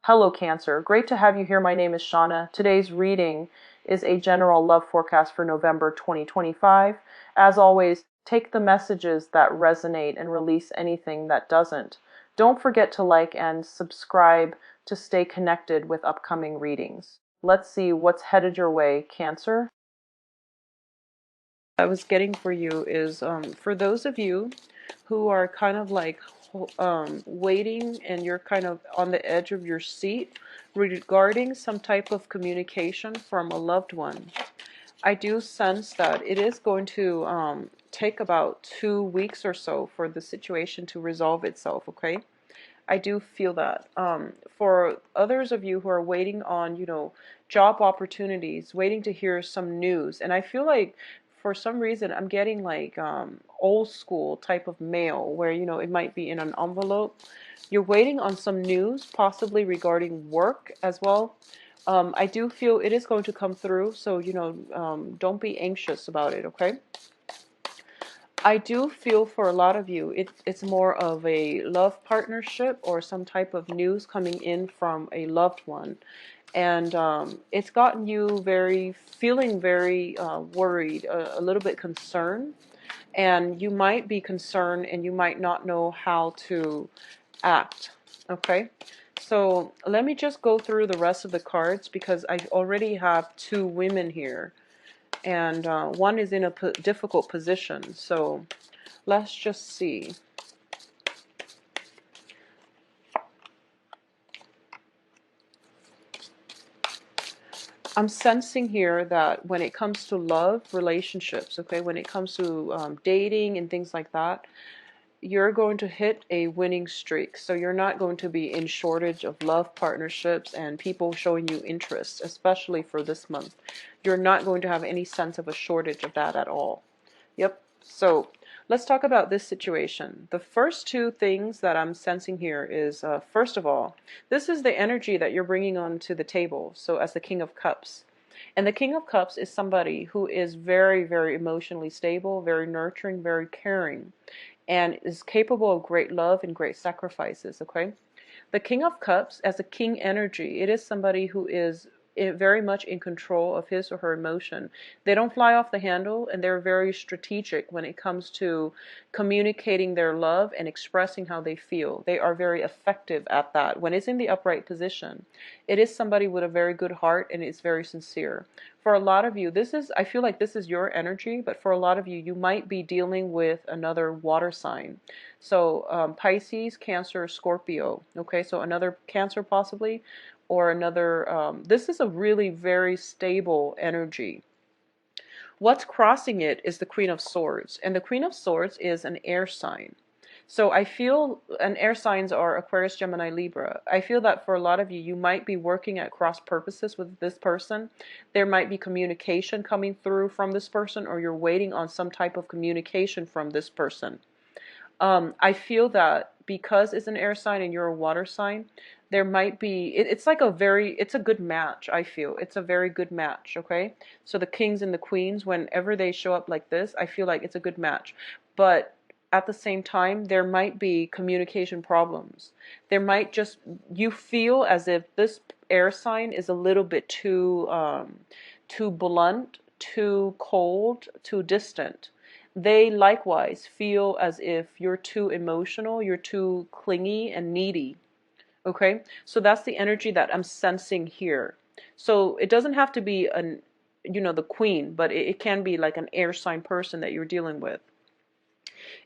Hello Cancer, great to have you here. My name is Shauna. Today's reading is a general love forecast for November 2025. As always, take the messages that resonate and release anything that doesn't. Don't forget to like and subscribe to stay connected with upcoming readings. Let's see what's headed your way, Cancer. I was getting for you is for those of you who are kind of like waiting and you're kind of on the edge of your seat regarding some type of communication from a loved one. I do sense that it is going to take about 2 weeks or so for the situation to resolve itself, okay? I do feel that. For others of you who are waiting on, job opportunities, waiting to hear some news, and I feel like for some reason I'm getting like old school type of mail where, it might be in an envelope. You're waiting on some news, possibly regarding work as well. I do feel it is going to come through, so, don't be anxious about it, okay? I do feel for a lot of you, it's more of a love partnership or some type of news coming in from a loved one. And it's gotten you feeling very worried, a little bit concerned. And you might be concerned and you might not know how to act. Okay? So let me just go through the rest of the cards because I already have 2 women here. And one is in a difficult position. So let's just see. I'm sensing here that when it comes to love, relationships, okay, when it comes to dating and things like that, you're going to hit a winning streak. So you're not going to be in shortage of love partnerships and people showing you interest, especially for this month. You're not going to have any sense of a shortage of that at all. Yep. So let's talk about this situation. The first 2 things that I'm sensing here is, first of all, this is the energy that you're bringing onto the table. So as the King of Cups. And the King of Cups is somebody who is very, very emotionally stable, very nurturing, very caring, and is capable of great love and great sacrifices, okay? The King of Cups, as a king energy, it is somebody who is very much in control of his or her emotion. They don't fly off the handle, and they're very strategic when it comes to communicating their love and expressing how they feel. They are very effective at that. When it's in the upright position, it is somebody with a very good heart and is very sincere. For a lot of you, I feel like this is your energy, but for a lot of you, you might be dealing with another water sign. So Pisces, Cancer, Scorpio, okay, so another Cancer possibly, or another, this is a really very stable energy. What's crossing it is the Queen of Swords, and the Queen of Swords is an air sign. So I feel, and air signs are Aquarius, Gemini, Libra. I feel that for a lot of you, you might be working at cross purposes with this person. There might be communication coming through from this person, or you're waiting on some type of communication from this person. I feel that because it's an air sign and you're a water sign, there might be, it's like it's a good match, I feel. It's a very good match, okay? So the kings and the queens, whenever they show up like this, I feel like it's a good match. But at the same time, there might be communication problems. There might you feel as if this air sign is a little bit too blunt, too cold, too distant. They likewise feel as if you're too emotional, you're too clingy and needy. Okay? So that's the energy that I'm sensing here. So it doesn't have to be the queen, but it can be like an air sign person that you're dealing with.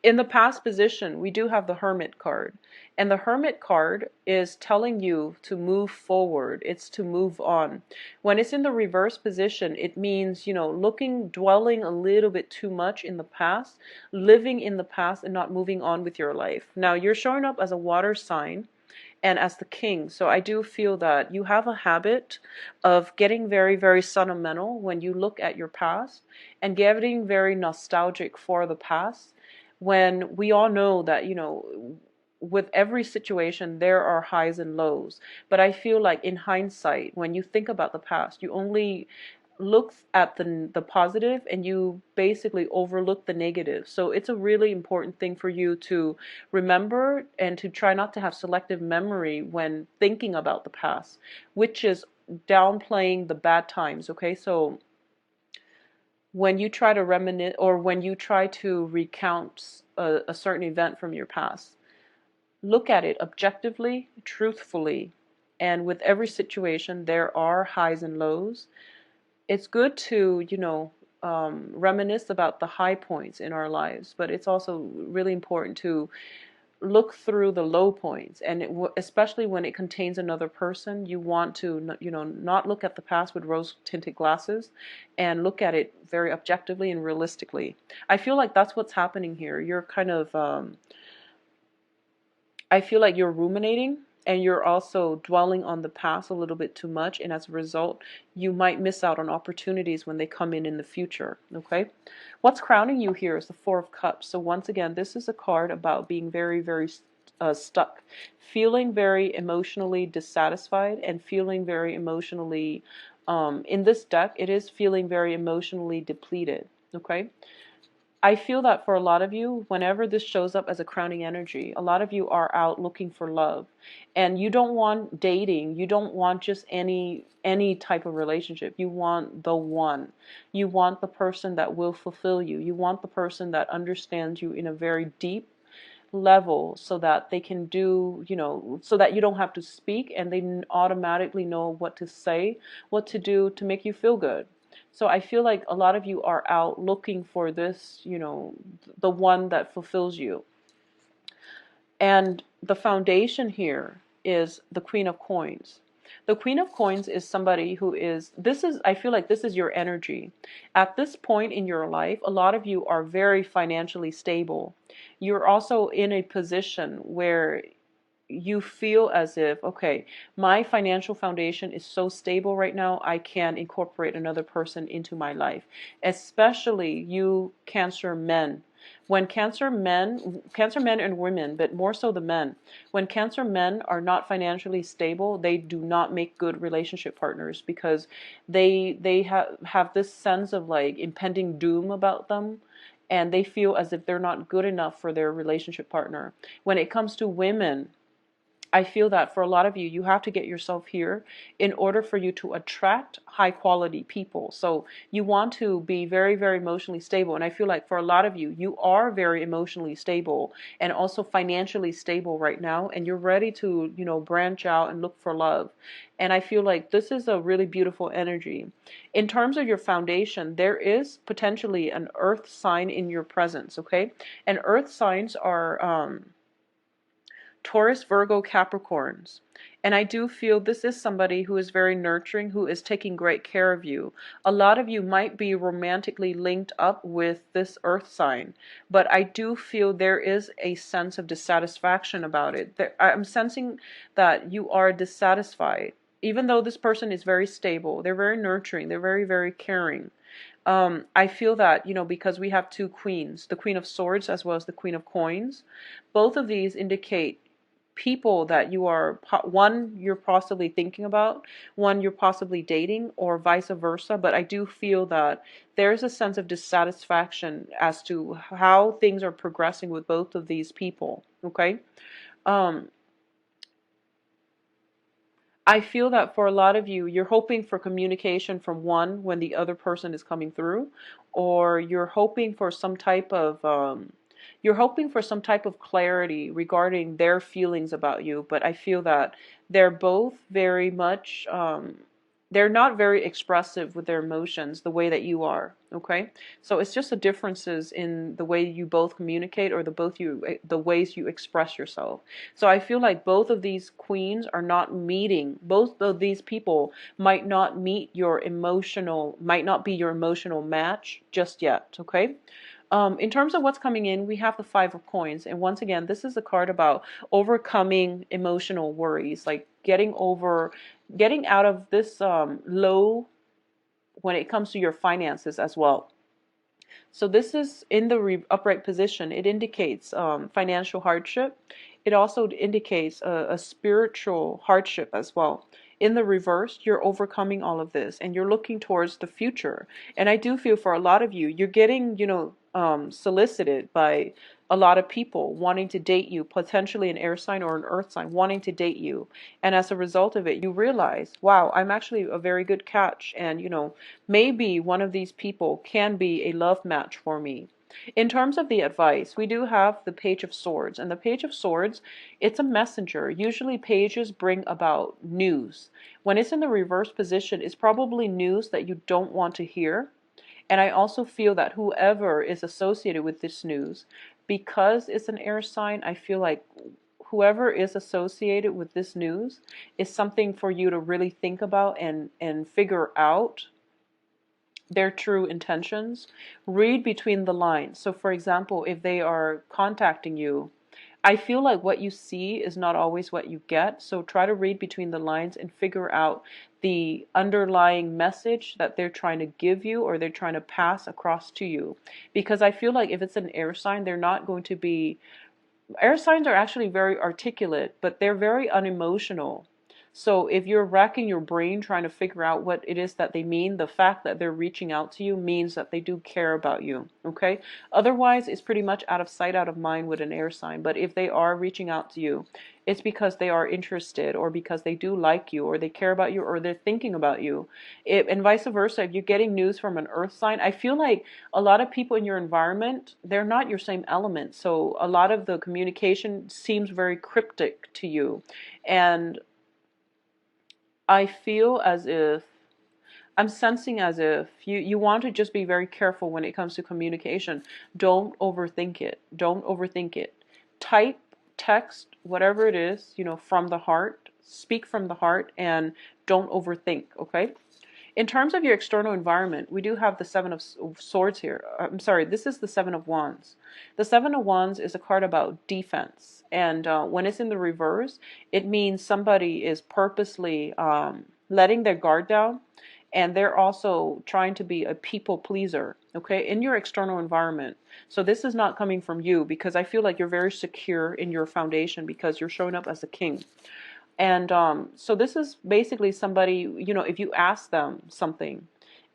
In the past position, we do have the Hermit card. And the Hermit card is telling you to move forward. It's to move on. When it's in the reverse position, it means, dwelling a little bit too much in the past, living in the past and not moving on with your life. Now, you're showing up as a water sign and as the king. So I do feel that you have a habit of getting very, very sentimental when you look at your past and getting very nostalgic for the past, when we all know that, with every situation, there are highs and lows. But I feel like in hindsight, when you think about the past, you only look at the positive and you basically overlook the negative. So it's a really important thing for you to remember and to try not to have selective memory when thinking about the past, which is downplaying the bad times. Okay, so when you try to reminisce or when you try to recount a certain event from your past, look at it objectively, truthfully, and with every situation there are highs and lows. It's good to, reminisce about the high points in our lives, but it's also really important to look through the low points. And especially when it contains another person, you want to, not look at the past with rose-tinted glasses and look at it very objectively and realistically. I feel like that's what's happening here. You're kind of, I feel like you're ruminating and you're also dwelling on the past a little bit too much. And as a result, you might miss out on opportunities when they come in the future. Okay. What's crowning you here is the Four of Cups. So once again, this is a card about being very, very stuck, feeling very emotionally dissatisfied and feeling very emotionally, in this deck, it is feeling very emotionally depleted. Okay. I feel that for a lot of you, whenever this shows up as a crowning energy, a lot of you are out looking for love. And you don't want dating. You don't want just any type of relationship. You want the one. You want the person that will fulfill you. You want the person that understands you in a very deep level so that they can do, so that you don't have to speak and they automatically know what to say, what to do to make you feel good. So I feel like a lot of you are out looking for this, the one that fulfills you. And the foundation here is the Queen of Coins. The Queen of Coins is somebody who I feel like this is your energy. At this point in your life, a lot of you are very financially stable. You're also in a position where you feel as if, okay, my financial foundation is so stable right now, I can incorporate another person into my life. Especially you Cancer men. When Cancer men and women, but more so the men, when Cancer men are not financially stable, they do not make good relationship partners because they have this sense of like impending doom about them, and they feel as if they're not good enough for their relationship partner. When it comes to women, I feel that for a lot of you, you have to get yourself here in order for you to attract high quality people. So you want to be very, very emotionally stable. And I feel like for a lot of you, you are very emotionally stable and also financially stable right now. And you're ready to, branch out and look for love. And I feel like this is a really beautiful energy. In terms of your foundation, there is potentially an earth sign in your presence, okay? And earth signs are, Taurus, Virgo, Capricorns. And I do feel this is somebody who is very nurturing, who is taking great care of you. A lot of you might be romantically linked up with this earth sign, but I do feel there is a sense of dissatisfaction about it. I'm sensing that you are dissatisfied. Even though this person is very stable, they're very nurturing, they're very, very caring. I feel that, because we have two queens, the Queen of Swords as well as the Queen of Coins, both of these indicate people that you are, one you're possibly thinking about, one you're possibly dating, or vice versa. But I do feel that there's a sense of dissatisfaction as to how things are progressing with both of these people. Okay. um I feel that for a lot of you, you're hoping for communication from one when the other person is coming through, or you're hoping for some type of clarity regarding their feelings about you. But I feel that they're both very much, they're not very expressive with their emotions the way that you are. Okay, so it's just the differences in the way you both communicate, or the ways you express yourself. So I feel like both of these queens are not meeting. Both of these people might not might not be your emotional match just yet. Okay. In terms of what's coming in, we have the Five of Coins. And once again, this is a card about overcoming emotional worries, like getting out of this low when it comes to your finances as well. So this is in the upright position. It indicates financial hardship. it also indicates a spiritual hardship as well. In the reverse, you're overcoming all of this and you're looking towards the future. And I do feel for a lot of you, you're getting, solicited by a lot of people wanting to date you, potentially an air sign or an earth sign wanting to date you. And as a result of it, you realize, wow, I'm actually a very good catch. And, maybe one of these people can be a love match for me. In terms of the advice, we do have the Page of Swords. And the Page of Swords, it's a messenger. Usually pages bring about news. When it's in the reverse position, it's probably news that you don't want to hear. And I also feel that whoever is associated with this news, because it's an air sign, I feel like whoever is associated with this news is something for you to really think about and figure out their true intentions. Read between the lines. So for example, if they are contacting you, I feel like what you see is not always what you get. So try to read between the lines and figure out the underlying message that they're trying to give you or they're trying to pass across to you. Because I feel like if it's an air sign, they're not going to be, air signs are actually very articulate, but they're very unemotional. So if you're racking your brain trying to figure out what it is that they mean, the fact that they're reaching out to you means that they do care about you, okay? Otherwise, it's pretty much out of sight, out of mind with an air sign. But if they are reaching out to you, it's because they are interested or because they do like you or they care about you or they're thinking about you. And vice versa, if you're getting news from an earth sign, I feel like a lot of people in your environment, they're not your same element. So a lot of the communication seems very cryptic to you. And I feel as if I'm sensing as if you want to just be very careful when it comes to communication. Don't overthink it. Don't overthink it. Type, text, whatever it is, from the heart. Speak from the heart and don't overthink, okay? In terms of your external environment, we do have the Seven of Swords here. I'm sorry, this is the Seven of Wands. The Seven of Wands is a card about defense. And when it's in the reverse, it means somebody is purposely letting their guard down. And they're also trying to be a people pleaser, okay, in your external environment. So this is not coming from you because I feel like you're very secure in your foundation because you're showing up as a king. And so this is basically somebody, if you ask them something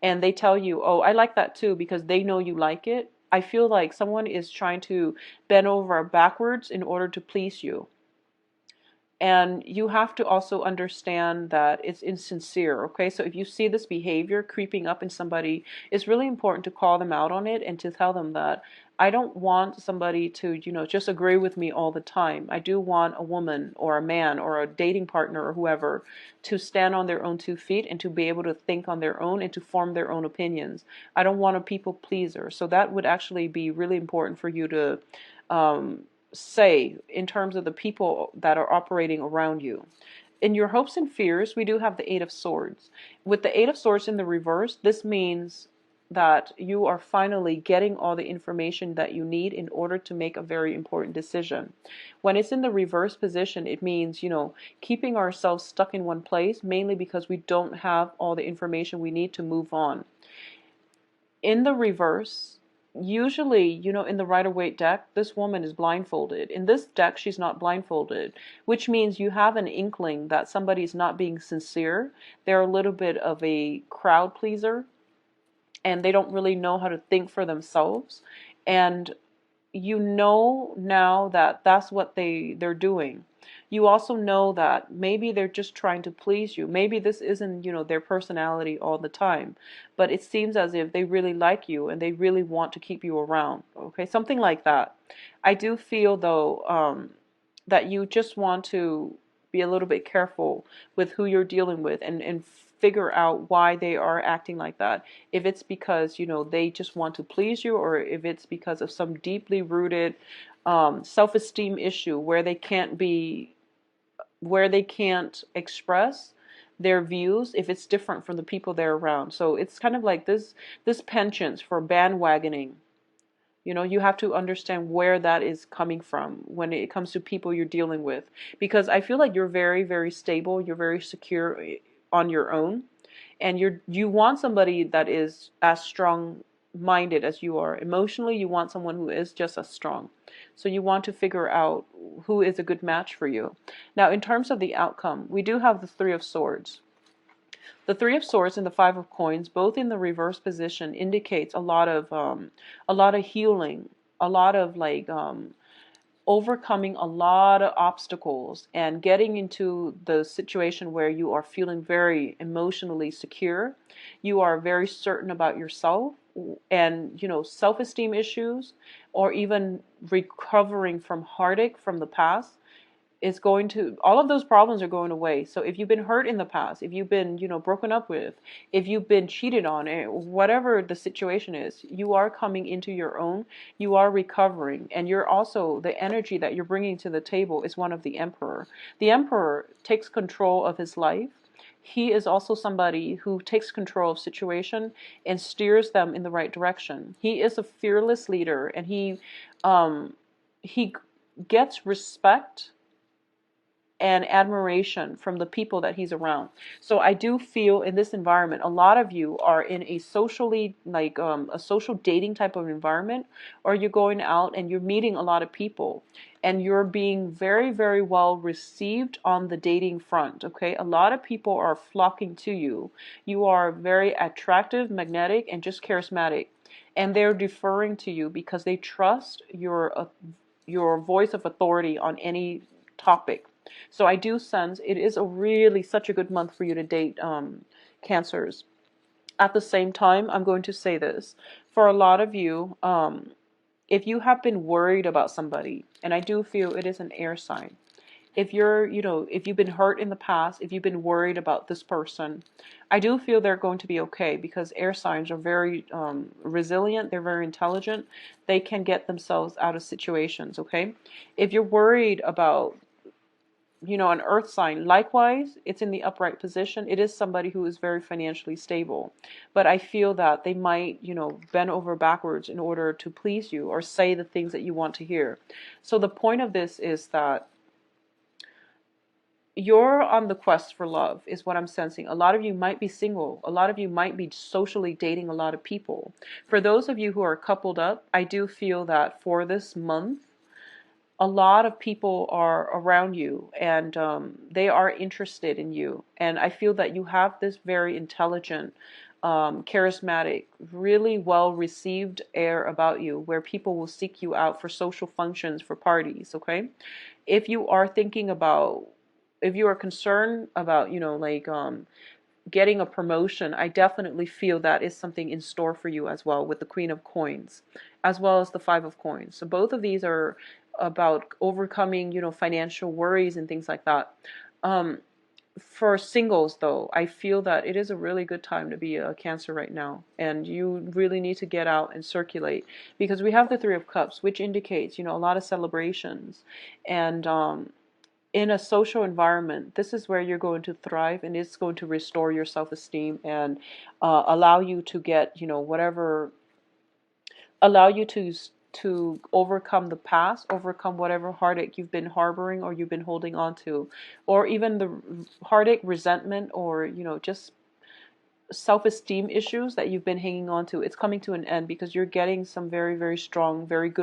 and they tell you, oh, I like that too, because they know you like it. I feel like someone is trying to bend over backwards in order to please you. And you have to also understand that it's insincere, okay? So if you see this behavior creeping up in somebody, it's really important to call them out on it and to tell them that I don't want somebody to, just agree with me all the time. I do want a woman or a man or a dating partner or whoever to stand on their own 2 feet and to be able to think on their own and to form their own opinions. I don't want a people pleaser. So that would actually be really important for you to say in terms of the people that are operating around you. In your hopes and fears, we do have the Eight of Swords. With the Eight of Swords in the reverse, this means that you are finally getting all the information that you need in order to make a very important decision. When it's in the reverse position, it means, keeping ourselves stuck in one place, mainly because we don't have all the information we need to move on. In the reverse, usually, in the Rider-Waite deck, this woman is blindfolded. In this deck, she's not blindfolded, which means you have an inkling that somebody's not being sincere. They're a little bit of a crowd pleaser, and they don't really know how to think for themselves. And you know now that that's what they're doing. You also know that maybe they're just trying to please you. Maybe this isn't, their personality all the time, but it seems as if they really like you and they really want to keep you around. Okay, something like that. I do feel though that you just want to be a little bit careful with who you're dealing with and figure out why they are acting like that. If it's because, they just want to please you, or if it's because of some deeply rooted self-esteem issue where they can't express their views if it's different from the people they're around. So it's kind of like this penchant for bandwagoning. You have to understand where that is coming from when it comes to people you're dealing with. Because I feel like you're very, very stable, you're very secure on your own, and you want somebody that is as strong minded as you are. Emotionally, you want someone who is just as strong. So you want to figure out who is a good match for you. Now, in terms of the outcome, we do have the Three of Swords. The Three of Swords and the Five of Coins, both in the reverse position, indicates a lot of healing, a lot of like overcoming a lot of obstacles and getting into the situation where you are feeling very emotionally secure. You are very certain about yourself, and self-esteem issues, or even recovering from heartache from the past, is going to, all of those problems are going away. So if you've been hurt in the past, if you've been broken up with, if you've been cheated on, whatever the situation is, you are coming into your own, you are recovering. And you're also, the energy that you're bringing to the table is one of the Emperor. The Emperor takes control of his life. He is also somebody who takes control of situation and steers them in the right direction. He is a fearless leader, and he gets respect and admiration from the people that he's around. So I do feel in this environment, a lot of you are in a socially, like a social dating type of environment, or you're going out and you're meeting a lot of people, and you're being very, very well received on the dating front. Okay, a lot of people are flocking to you. You are very attractive, magnetic, and just charismatic, and they're deferring to you because they trust your voice of authority on any topic. So I do sense it is a really such a good month for you to date, Cancers. At the same time, I'm going to say this. For a lot of you, if you have been worried about somebody, and I do feel it is an air sign. If if you've been hurt in the past, if you've been worried about this person, I do feel they're going to be okay, because air signs are very resilient. They're very intelligent. They can get themselves out of situations, okay? If you're worried about an earth sign, likewise, it's in the upright position. It is somebody who is very financially stable. But I feel that they might, bend over backwards in order to please you or say the things that you want to hear. So the point of this is that you're on the quest for love, is what I'm sensing. A lot of you might be single. A lot of you might be socially dating a lot of people. For those of you who are coupled up, I do feel that for this month, a lot of people are around you, and they are interested in you. And I feel that you have this very intelligent, charismatic, really well received air about you, where people will seek you out for social functions, for parties, okay? If you are thinking about, if you are concerned about, getting a promotion, I definitely feel that is something in store for you as well, with the Queen of Coins, as well as the Five of Coins. So both of these are about overcoming, financial worries and things like that. For singles, though, I feel that it is a really good time to be a Cancer right now, and you really need to get out and circulate, because we have the Three of Cups, which indicates, a lot of celebrations, and in a social environment, this is where you're going to thrive, and it's going to restore your self-esteem and allow you to get, whatever, allow you to overcome the past, overcome whatever heartache you've been harboring or you've been holding on to, or even the heartache, resentment, or just self-esteem issues that you've been hanging on to. It's coming to an end, because you're getting some very, very strong, very good